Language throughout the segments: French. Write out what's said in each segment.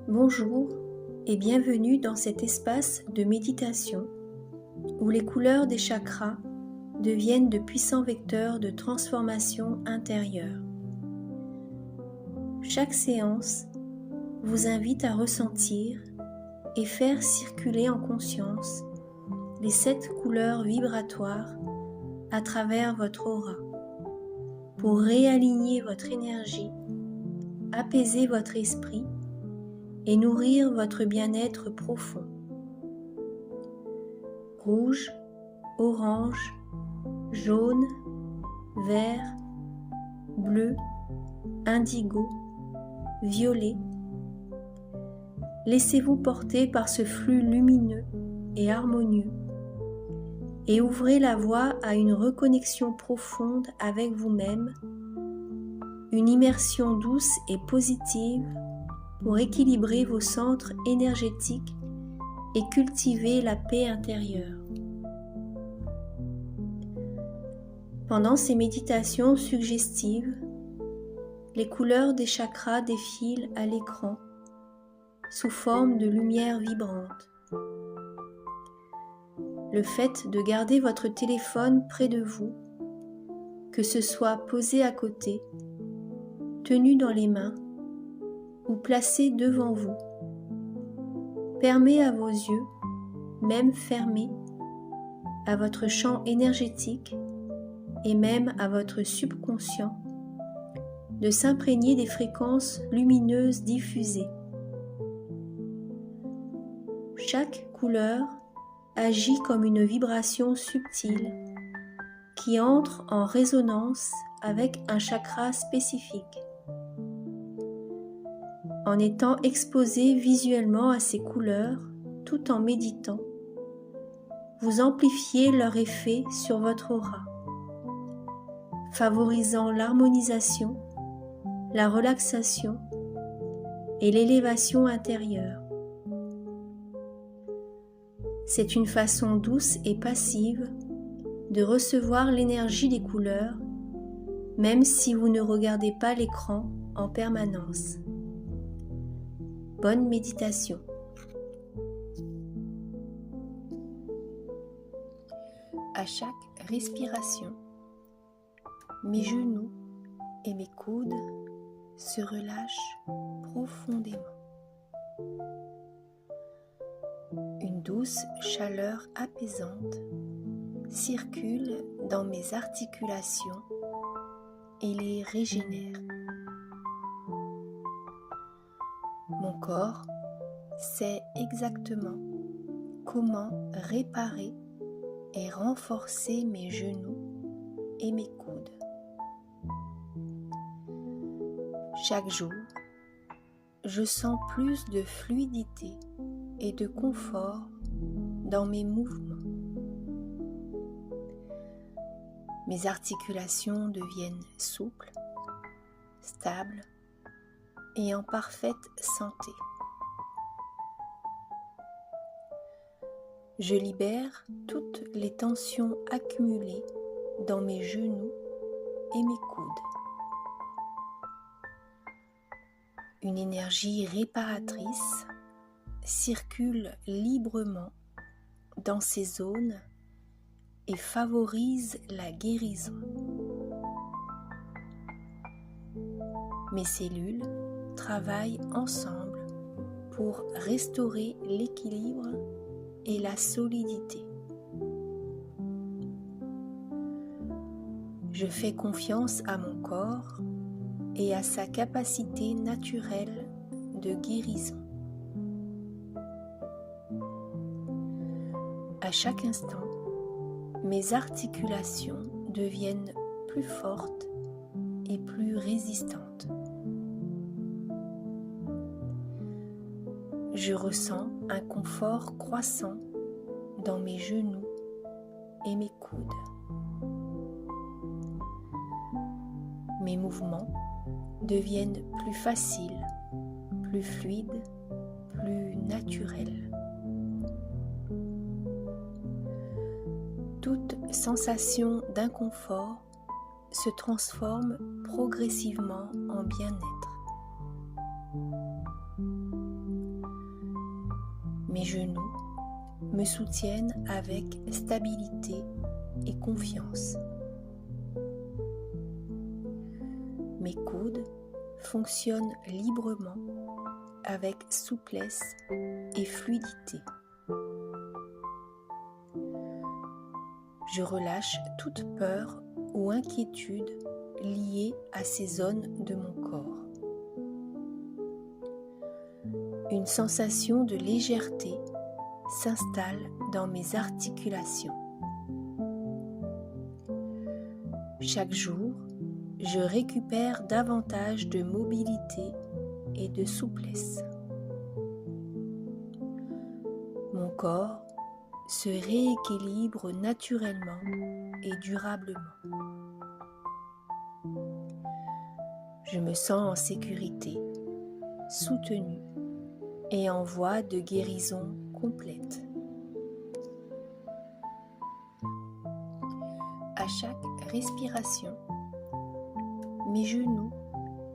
Bonjour et bienvenue dans cet espace de méditation où les couleurs des chakras deviennent de puissants vecteurs de transformation intérieure. Chaque séance vous invite à ressentir et faire circuler en conscience les 7 couleurs vibratoires à travers votre aura pour réaligner votre énergie, apaiser votre esprit et nourrir votre bien-être profond. Rouge, orange, jaune, vert, bleu, indigo, violet. Laissez-vous porter par ce flux lumineux et harmonieux et ouvrez la voie à une reconnexion profonde avec vous-même, une immersion douce et positive pour équilibrer vos centres énergétiques et cultiver la paix intérieure. Pendant ces méditations suggestives, les couleurs des chakras défilent à l'écran sous forme de lumière vibrante. Le fait de garder votre téléphone près de vous, que ce soit posé à côté, tenu dans les mains, ou placé devant vous, permet à vos yeux, même fermés, à votre champ énergétique et même à votre subconscient, de s'imprégner des fréquences lumineuses diffusées. Chaque couleur agit comme une vibration subtile qui entre en résonance avec un chakra spécifique. En étant exposé visuellement à ces couleurs, tout en méditant, vous amplifiez leur effet sur votre aura, favorisant l'harmonisation, la relaxation et l'élévation intérieure. C'est une façon douce et passive de recevoir l'énergie des couleurs, même si vous ne regardez pas l'écran en permanence. Bonne méditation. À chaque respiration, mes genoux et mes coudes se relâchent profondément. Une douce chaleur apaisante circule dans mes articulations et les régénère. Mon corps sait exactement comment réparer et renforcer mes genoux et mes coudes. Chaque jour, je sens plus de fluidité et de confort dans mes mouvements. Mes articulations deviennent souples, stables et en parfaite santé. Je libère toutes les tensions accumulées dans mes genoux et mes coudes. Une énergie réparatrice circule librement dans ces zones et favorise la guérison. Mes cellules travaillent ensemble pour restaurer l'équilibre et la solidité. Je fais confiance à mon corps et à sa capacité naturelle de guérison. À chaque instant, mes articulations deviennent plus fortes et plus résistantes. Je ressens un confort croissant dans mes genoux et mes coudes. Mes mouvements deviennent plus faciles, plus fluides, plus naturels. Toute sensation d'inconfort se transforme progressivement en bien-être. Mes genoux me soutiennent avec stabilité et confiance. Mes coudes fonctionnent librement avec souplesse et fluidité. Je relâche toute peur ou inquiétude liée à ces zones de mon corps. Une sensation de légèreté s'installe dans mes articulations. Chaque jour, je récupère davantage de mobilité et de souplesse. Mon corps se rééquilibre naturellement et durablement. Je me sens en sécurité, soutenue et en voie de guérison complète. À chaque respiration, mes genoux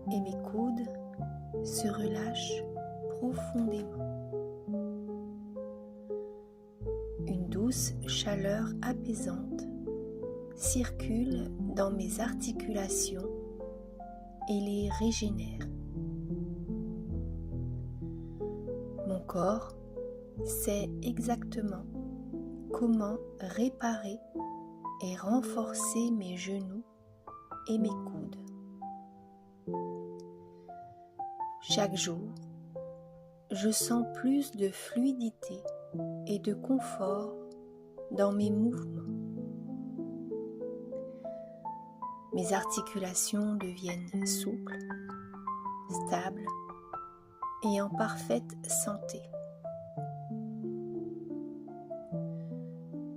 et mes coudes se relâchent profondément. Une douce chaleur apaisante circule dans mes articulations et les régénère. Mon corps sait exactement comment réparer et renforcer mes genoux et mes coudes. Chaque jour, je sens plus de fluidité et de confort dans mes mouvements. Mes articulations deviennent souples, stables et en parfaite santé.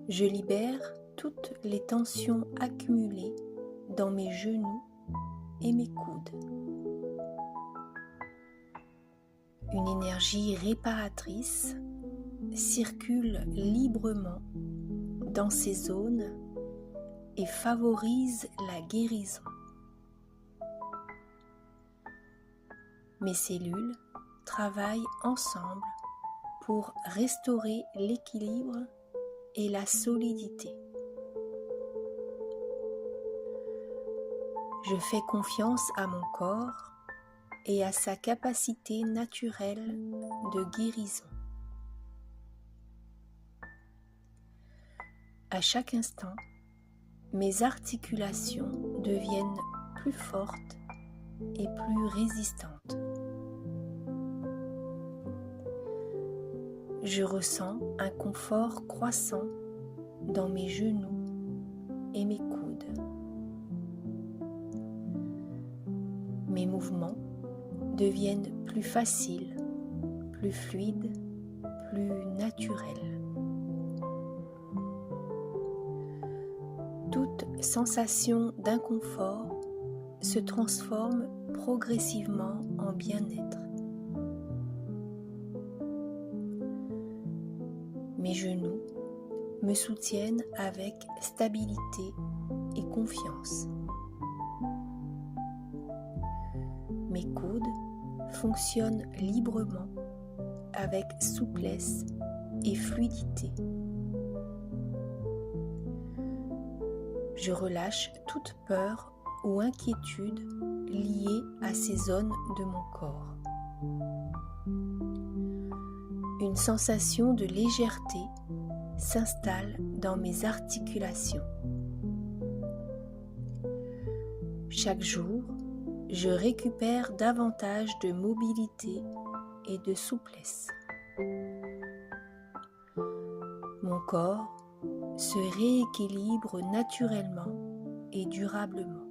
Je libère toutes les tensions accumulées dans mes genoux et mes coudes. Une énergie réparatrice circule librement dans ces zones et favorise la guérison. Mes cellules travaillent ensemble pour restaurer l'équilibre et la solidité. Je fais confiance à mon corps et à sa capacité naturelle de guérison. À chaque instant, mes articulations deviennent plus fortes et plus résistantes. Je ressens un confort croissant dans mes genoux et mes coudes. Mes mouvements deviennent plus faciles, plus fluides, plus naturels. Toute sensation d'inconfort se transforme progressivement en bien-être. Mes genoux me soutiennent avec stabilité et confiance. Mes coudes fonctionnent librement avec souplesse et fluidité. Je relâche toute peur ou inquiétude liée à ces zones de mon corps. Une sensation de légèreté s'installe dans mes articulations. Chaque jour, je récupère davantage de mobilité et de souplesse. Mon corps se rééquilibre naturellement et durablement.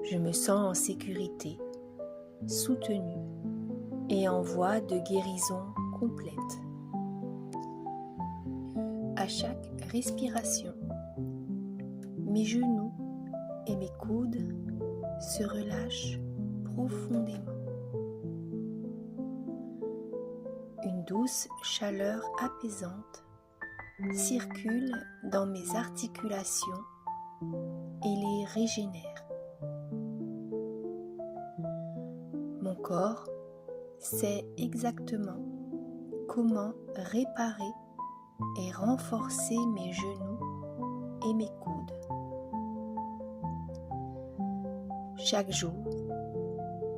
Je me sens en sécurité, soutenue et en voie de guérison complète. À chaque respiration, mes genoux et mes coudes se relâchent profondément. Une douce chaleur apaisante circule dans mes articulations et les régénère. Mon corps sait exactement comment réparer et renforcer mes genoux et mes coudes. Chaque jour,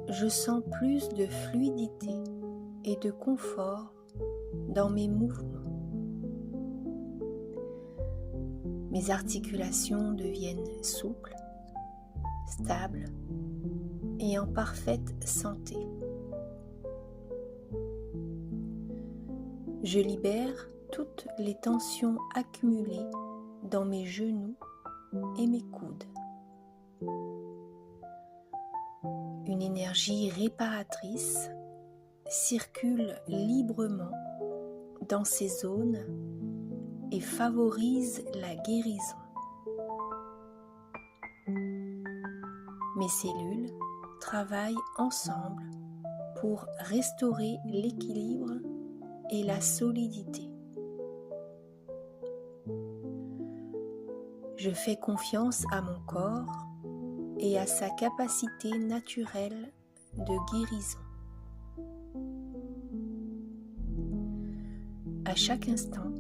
je sens plus de fluidité et de confort dans mes mouvements. Mes articulations deviennent souples, stables et en parfaite santé. Je libère toutes les tensions accumulées dans mes genoux et mes coudes. Une énergie réparatrice circule librement dans ces zones et favorise la guérison. Mes cellules travaillent ensemble pour restaurer l'équilibre et la solidité. Je fais confiance à mon corps et à sa capacité naturelle de guérison. À chaque instant,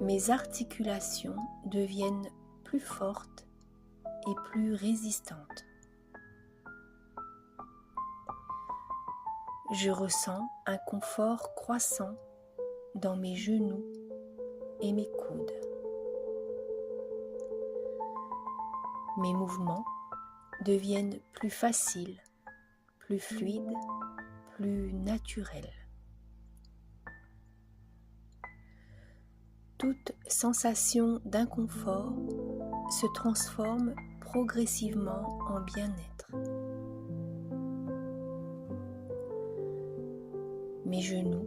mes articulations deviennent plus fortes et plus résistantes. Je ressens un confort croissant dans mes genoux et mes coudes. Mes mouvements deviennent plus faciles, plus fluides, plus naturels. Toute sensation d'inconfort se transforme progressivement en bien-être. Mes genoux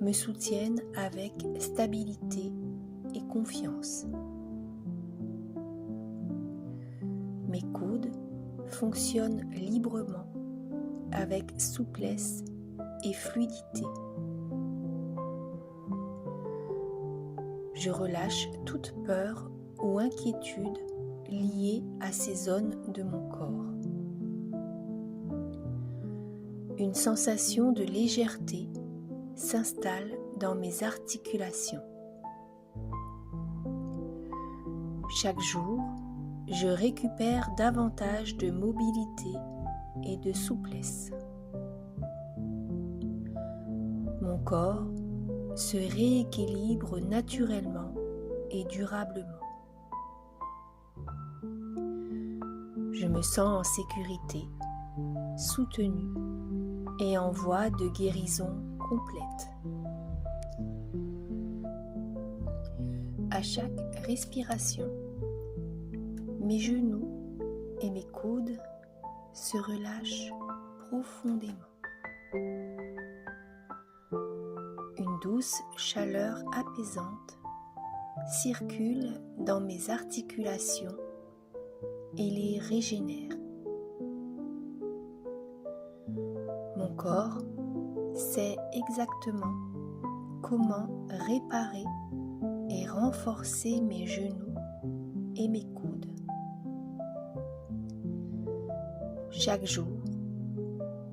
me soutiennent avec stabilité et confiance. Mes coudes fonctionnent librement avec souplesse et fluidité. Je relâche toute peur ou inquiétude liée à ces zones de mon corps. Une sensation de légèreté s'installe dans mes articulations. Chaque jour, je récupère davantage de mobilité et de souplesse. Mon corps se rééquilibre naturellement et durablement. Je me sens en sécurité, soutenue et en voie de guérison complète. À chaque respiration, mes genoux et mes coudes se relâchent profondément. Une douce chaleur apaisante circule dans mes articulations et les régénère. Mon corps sait exactement comment réparer et renforcer mes genoux et mes coudes. Chaque jour,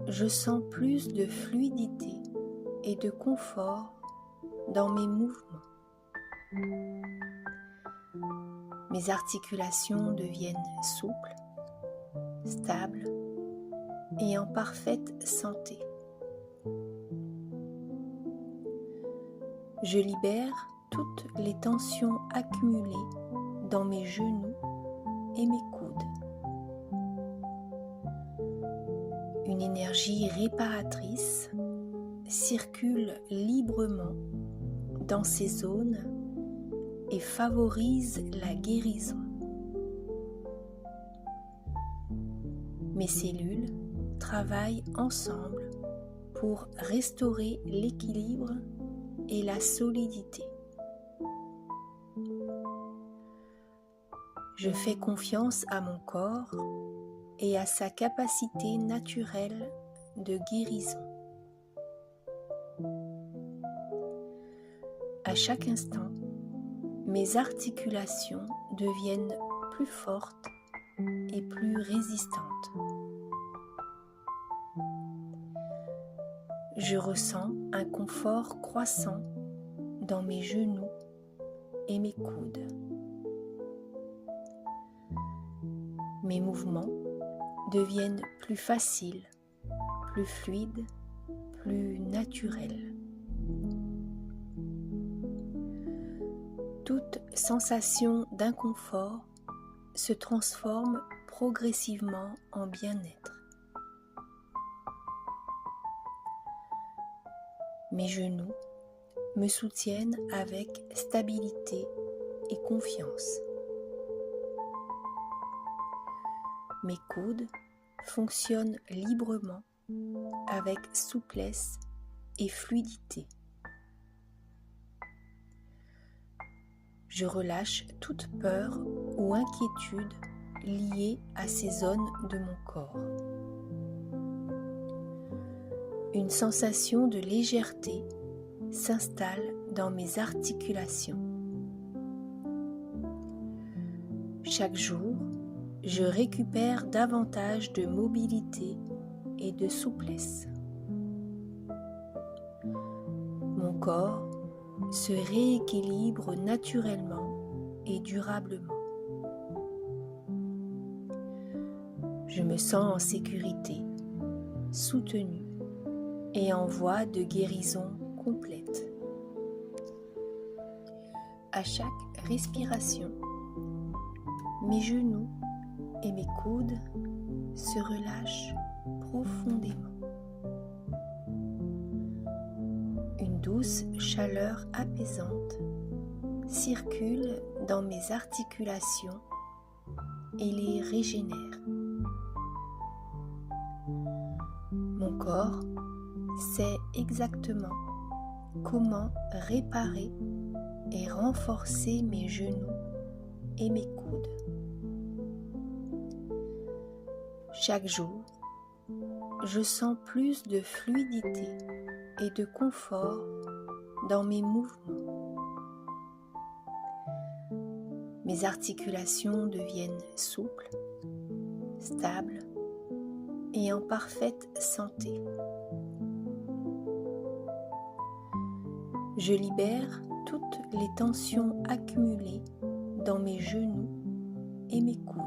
je sens plus de fluidité et de confort dans mes mouvements. Mes articulations deviennent souples, stables et en parfaite santé. Je libère toutes les tensions accumulées dans mes genoux et mes coudes. Une énergie réparatrice circule librement dans ces zones et favorise la guérison. Mes cellules travaillent ensemble pour restaurer l'équilibre et la solidité. Je fais confiance à mon corps et à sa capacité naturelle de guérison. À chaque instant, mes articulations deviennent plus fortes et plus résistantes. Je ressens un confort croissant dans mes genoux et mes coudes. Mes mouvements deviennent plus faciles, plus fluides, plus naturels. Toute sensation d'inconfort se transforme progressivement en bien-être. Mes genoux me soutiennent avec stabilité et confiance. Mes coudes fonctionnent librement avec souplesse et fluidité. Je relâche toute peur ou inquiétude liée à ces zones de mon corps. Une sensation de légèreté s'installe dans mes articulations. Chaque jour, je récupère davantage de mobilité et de souplesse. Mon corps se rééquilibre naturellement et durablement. Je me sens en sécurité, soutenue et en voie de guérison complète. À chaque respiration, mes genoux et mes coudes se relâchent profondément. Une douce chaleur apaisante circule dans mes articulations et les régénère. Mon corps sait exactement comment réparer et renforcer mes genoux et mes coudes. Chaque jour, je sens plus de fluidité et de confort dans mes mouvements. Mes articulations deviennent souples, stables et en parfaite santé. Je libère toutes les tensions accumulées dans mes genoux et mes coudes.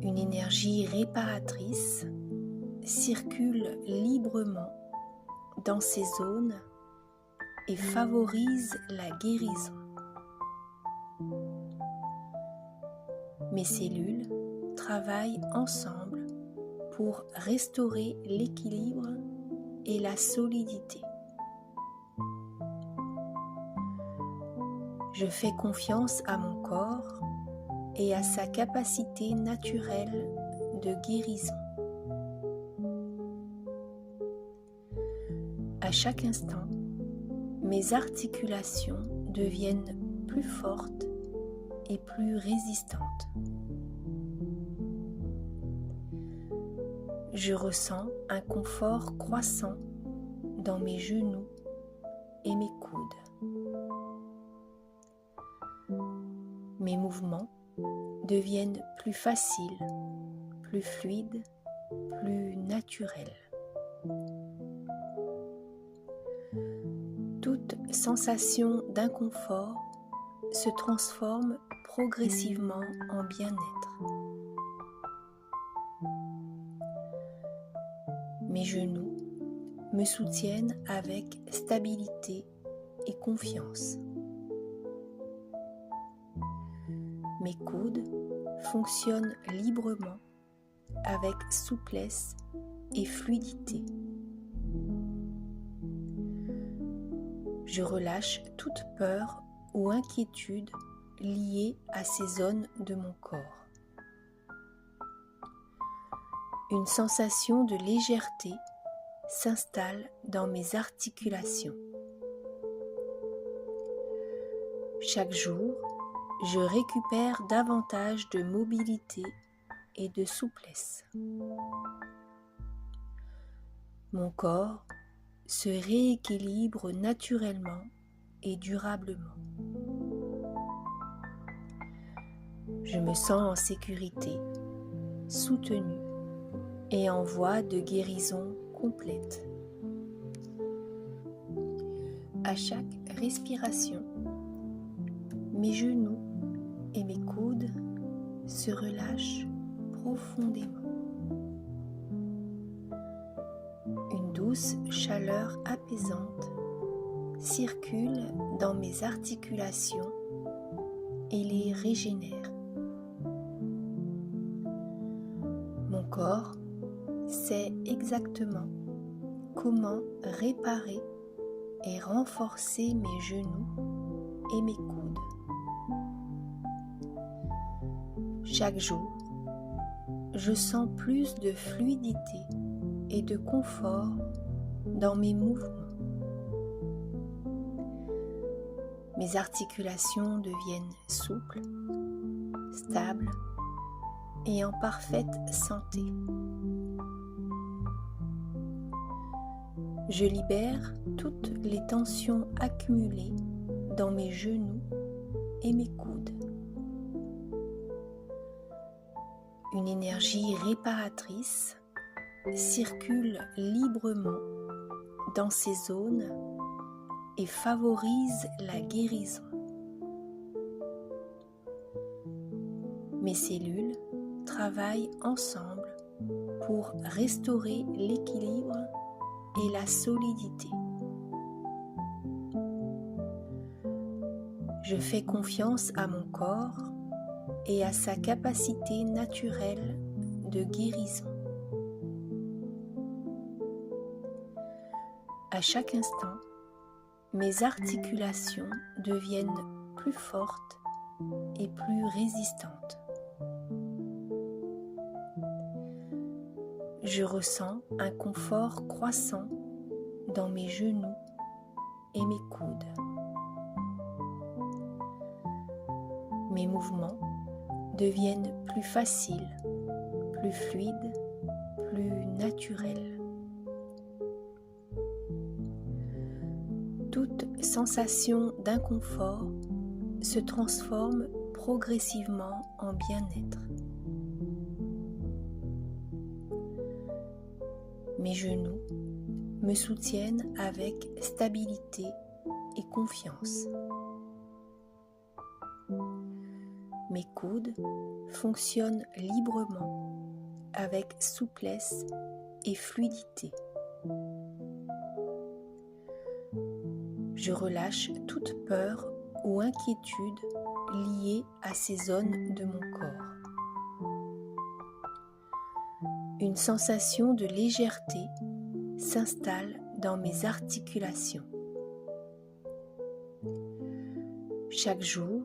Une énergie réparatrice circule librement dans ces zones et favorise la guérison. Mes cellules travaillent ensemble pour restaurer l'équilibre et la solidité. Je fais confiance à mon corps et à sa capacité naturelle de guérison. À chaque instant, mes articulations deviennent plus fortes et plus résistantes. Je ressens un confort croissant dans mes genoux et mes coudes. Mes mouvements deviennent plus faciles, plus fluides, plus naturels. Toute sensation d'inconfort se transforme progressivement en bien-être. Mes genoux me soutiennent avec stabilité et confiance. Mes coudes fonctionnent librement avec souplesse et fluidité. Je relâche toute peur ou inquiétude liée à ces zones de mon corps. Une sensation de légèreté s'installe dans mes articulations. Chaque jour, je récupère davantage de mobilité et de souplesse. Mon corps se rééquilibre naturellement et durablement. Je me sens en sécurité, soutenue et en voie de guérison complète. À chaque respiration, mes genoux et mes coudes se relâchent profondément. Une douce chaleur apaisante circule dans mes articulations et les régénère. Mon corps sait exactement comment réparer et renforcer mes genoux et mes coudes. Chaque jour, je sens plus de fluidité et de confort dans mes mouvements. Mes articulations deviennent souples, stables et en parfaite santé. Je libère toutes les tensions accumulées dans mes genoux et mes coudes. Une énergie réparatrice circule librement dans ces zones et favorise la guérison. Mes cellules travaillent ensemble pour restaurer l'équilibre et la solidité. Je fais confiance à mon corps et à sa capacité naturelle de guérison. À chaque instant, mes articulations deviennent plus fortes et plus résistantes. Je ressens un confort croissant dans mes genoux et mes coudes. Mes mouvements deviennent plus faciles, plus fluides, plus naturels. Toute sensation d'inconfort se transforme progressivement en bien-être. Mes genoux me soutiennent avec stabilité et confiance. Mes coudes fonctionnent librement avec souplesse et fluidité. Je relâche toute peur ou inquiétude liée à ces zones de mon corps. Une sensation de légèreté s'installe dans mes articulations. Chaque jour,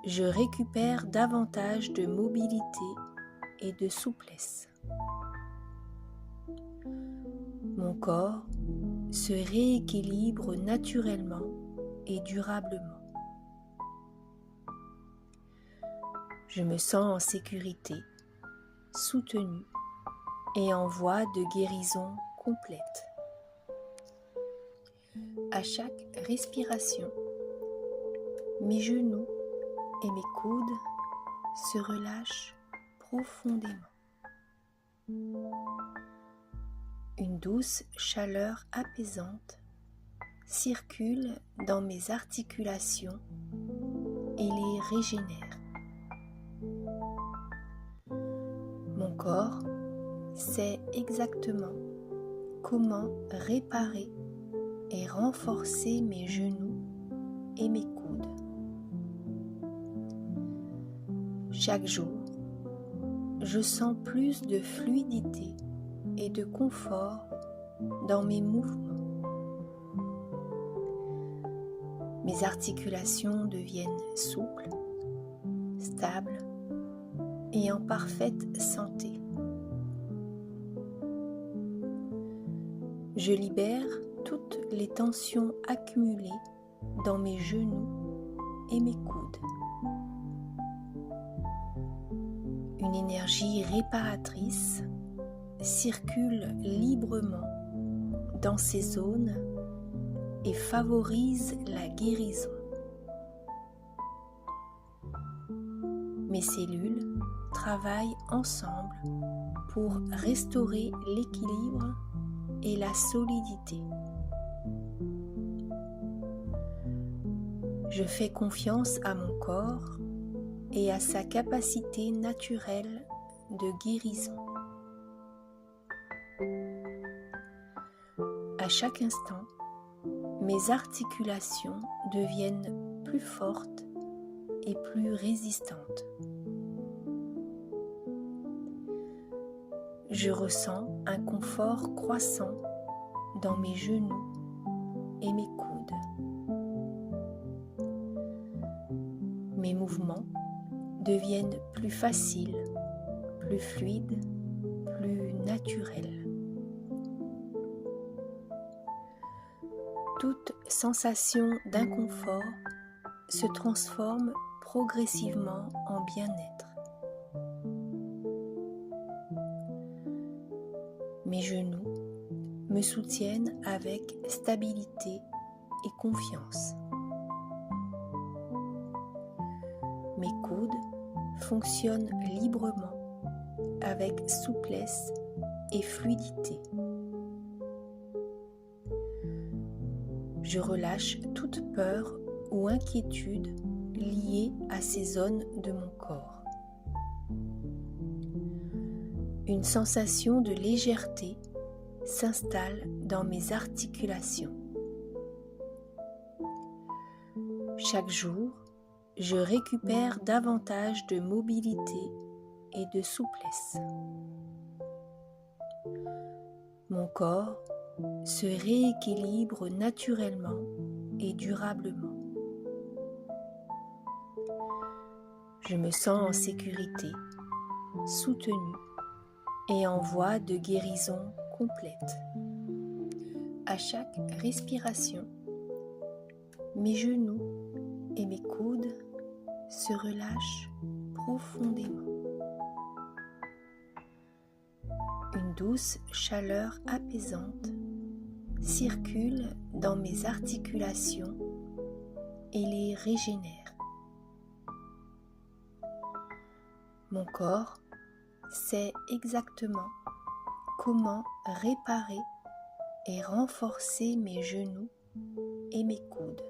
je récupère davantage de mobilité et de souplesse. Mon corps se rééquilibre naturellement et durablement. Je me sens en sécurité, soutenue et en voie de guérison complète. À chaque respiration, mes genoux et mes coudes se relâchent profondément. Une douce chaleur apaisante circule dans mes articulations et les régénère. Mon corps sait exactement comment réparer et renforcer mes genoux et mes coudes. Chaque jour, je sens plus de fluidité et de confort dans mes mouvements. Mes articulations deviennent souples, stables et en parfaite santé. Je libère toutes les tensions accumulées dans mes genoux et mes coudes. Une énergie réparatrice circule librement dans ces zones et favorise la guérison. Mes cellules travaillent ensemble pour restaurer l'équilibre et la solidité. Je fais confiance à mon corps et à sa capacité naturelle de guérison. À chaque instant, mes articulations deviennent plus fortes et plus résistantes. Je ressens un confort croissant dans mes genoux et mes coudes. Mes mouvements deviennent plus faciles, plus fluides, plus naturels. Toute sensation d'inconfort se transforme progressivement en bien-être. Mes genoux me soutiennent avec stabilité et confiance. Mes coudes fonctionnent librement avec souplesse et fluidité. Je relâche toute peur ou inquiétude liée à ces zones de mon corps. Une sensation de légèreté s'installe dans mes articulations. Chaque jour, je récupère davantage de mobilité et de souplesse. Mon corps se rééquilibre naturellement et durablement. Je me sens en sécurité, soutenue et en voie de guérison complète. À chaque respiration, mes genoux et mes coudes se relâchent profondément. Une douce chaleur apaisante circule dans mes articulations et les régénère. Mon corps sait exactement comment réparer et renforcer mes genoux et mes coudes.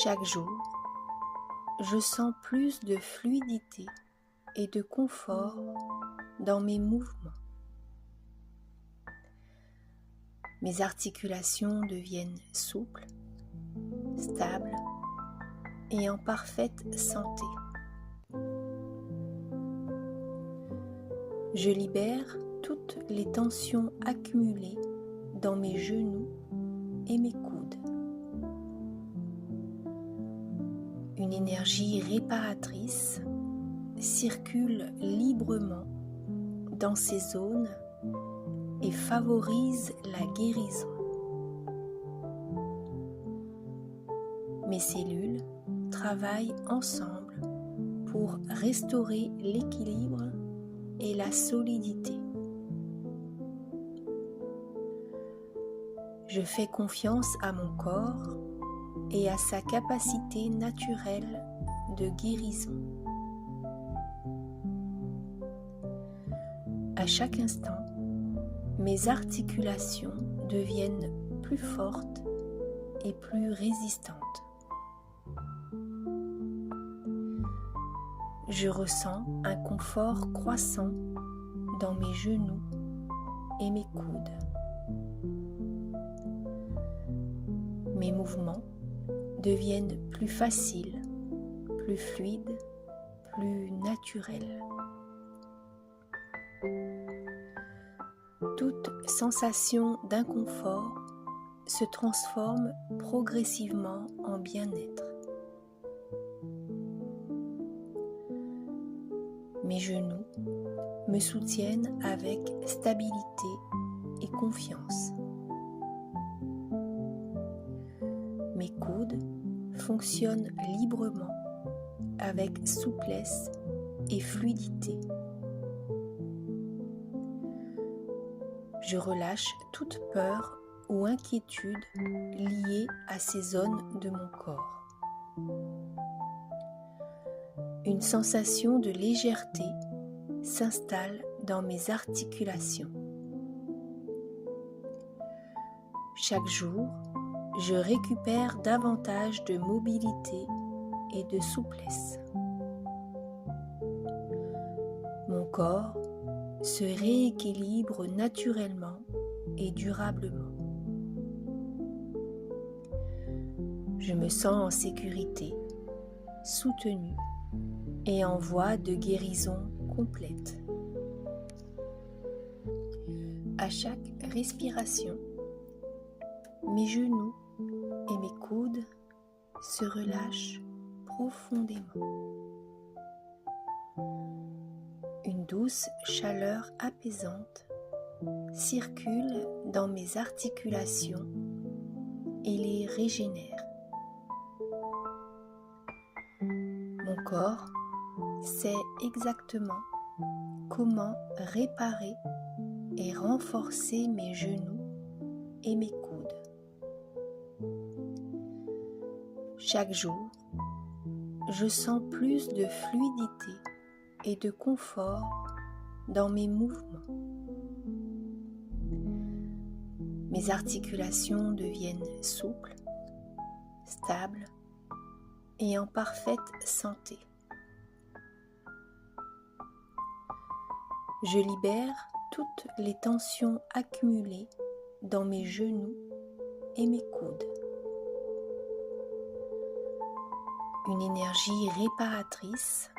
Chaque jour, je sens plus de fluidité et de confort dans mes mouvements. Mes articulations deviennent souples, stables et en parfaite santé. Je libère toutes les tensions accumulées dans mes genoux et mes coudes. Une énergie réparatrice circule librement dans ces zones et favorise la guérison. Mes cellules travaillent ensemble pour restaurer l'équilibre et la solidité. Je fais confiance à mon corps et à sa capacité naturelle de guérison. À chaque instant, mes articulations deviennent plus fortes et plus résistantes. Je ressens un confort croissant dans mes genoux et mes coudes. Mes mouvements deviennent plus faciles, plus fluides, plus naturels. Toute sensation d'inconfort se transforme progressivement en bien-être. Mes genoux me soutiennent avec stabilité et confiance. Mes coudes fonctionnent librement avec souplesse et fluidité. Je relâche toute peur ou inquiétude liée à ces zones de mon corps. Une sensation de légèreté s'installe dans mes articulations. Chaque jour, je récupère davantage de mobilité et de souplesse. Mon corps se rééquilibre naturellement et durablement. Je me sens en sécurité, soutenu et en voie de guérison complète. À chaque respiration, mes genoux et mes coudes se relâchent profondément. Une douce chaleur apaisante circule dans mes articulations et les régénère. Mon corps sait exactement comment réparer et renforcer mes genoux et mes coudes. Chaque jour, je sens plus de fluidité et de confort dans mes mouvements. Mes articulations deviennent souples, stables et en parfaite santé. Je libère toutes les tensions accumulées dans mes genoux et mes coudes. Une énergie réparatrice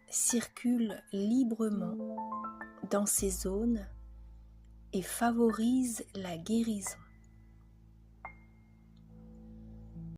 circule librement dans ces zones et favorise la guérison.